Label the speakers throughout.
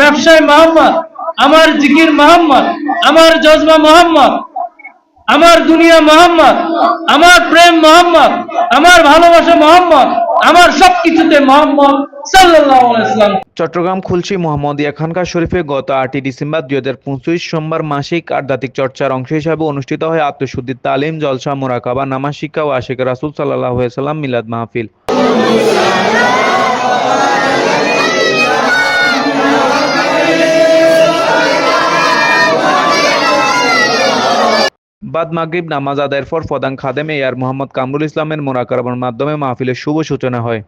Speaker 1: ব্যবসায় মোহাম্মদ, আমার জিকির মোহাম্মদ, আমার জজবা মোহাম্মদ, আমার দুনিয়া মোহাম্মদ, আমার প্রেম মোহাম্মদ, আমার ভালোবাসা মোহাম্মদ, আমার সবকিছুতে মোহাম্মদ সাল্লাল্লাহু আলাইহি ওয়াসাল্লাম।
Speaker 2: চট্টগ্রাম খুলশী মোহাম্মদিয়া খানকা শরীফে গত 8 ডিসেম্বর 2025 সোমবার মাসিক আধ্যাত্মিক চর্চার অংশ হিসাবে অনুষ্ঠিত হয় আত্মশুদ্ধি তালিম, জলসা, মোরাকাবা, নামাজ শিক্ষা ও আশিক রাসূল সাল্লাল্লাহু আলাইহি ওয়াসাল্লাম মিলাদ মাহফিল। বাদ মাগরিব নামাজ আদায়ের পর প্রধান খাদেম এআর মোহাম্মদ কামরুল ইসলামের মোনাকাবার মাধ্যমে মাহফিলের শুভ সূচনা হয়,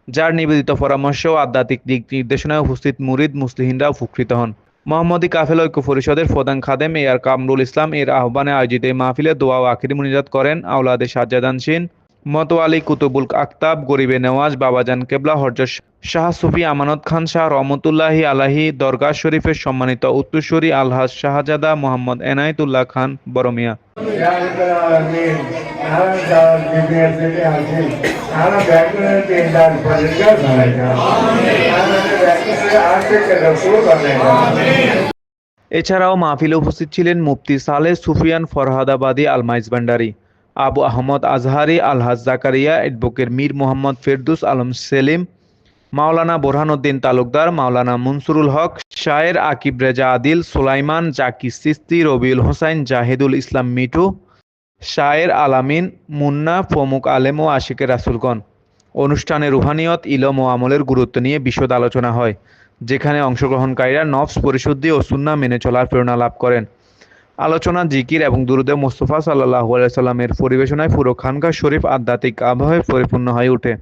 Speaker 2: যার নিবেদিত পরামর্শ ও আধ্যাত্মিক দিক নির্দেশনায় উপস্থিত মুরিদ মুসলিহিনরা উপকৃত হন। মোহাম্মদী কাফেলা ঐক্য পরিষদের প্রধান খাদেম এআর কামরুল ইসলাম এর আহ্বানে আয়োজিত এই মাহফিলে দোয়া ও আখিরি মুনাজাত করেন আওলাদে শাহজাদানশীন মতোয়ালি কুতুবুল আকতাব, গরিবে নেওয়াজ, বাবাজান কেবলা হযরত শাহ সুফি আমানত খান শাহ রহমতুল্লাহি আলাইহি দরগাহ শরীফের সম্মানিত উত্তরসূরি আলহাজ শাহজাদা মোহাম্মদ এনায়েতুল্লাহ খান বড়মিয়া। এছাড়াও মাহফিলে উপস্থিত ছিলেন মুফতি সালেহ সুফিয়ান ফরহাদাবাদী, আলমাইজ ভান্ডারী, আবু আহমদ আজহারি, আলহাজ জাকারিয়া, অ্যাডভোকেট মীর মোহাম্মদ ফেরদৌস আলম সেলিম, মাওলানা বোরহানউদ্দিন তালুকদার, মাওলানা মনসুরুল হক, শায়ের আকিব রেজা আদিল, সুলাইমান জাকি চিশতি, রবিউল হোসাইন, জাহিদুল ইসলাম মিঠু, শায়ের আলামিন মুন্না প্রমুখ আলেম ও আশিকে রাসূলগণ। অনুষ্ঠানে রুহানিয়ত, ইলম ও আমলের গুরুত্ব নিয়ে বিশদ আলোচনা হয়, যেখানে অংশগ্রহণকারীরা নফস পরিশুদ্ধি ও সুন্নাহ মেনে চলার প্রেরণা লাভ করেন। আলোচনা, জিকির এবং দুরুদে মুস্তাফা সাল্লাল্লাহু আলাইহি সাল্লামের পরিবেশনায় পুরো খানকা শরীফ আধ্যাত্মিক আবহে পরিপূর্ণ হয়ে ওঠে।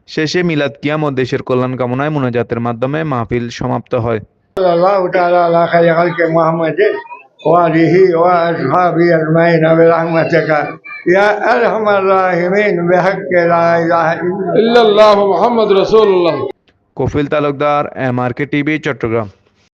Speaker 2: শেষে মিলাদ কিয়াম ও দেশের কল্যাণ কামনায় মুনাজাতের মাধ্যমে মাহফিল সমাপ্ত হয়।
Speaker 3: সাল্লাল্লাহু তাআলা আলা খায়রি খালকি মুহাম্মাদিন ওয়া আলিহি ওয়া আসহাবিহি আজমাইন বিরহমাতিকা ইয়া আরহামার রাহিমিন বিহাক্কি লা ইলাহা ইল্লাল্লাহু মুহাম্মাদুর রাসূলুল্লাহ।
Speaker 2: Kafil Talukdar, MRK TV, Chittagong.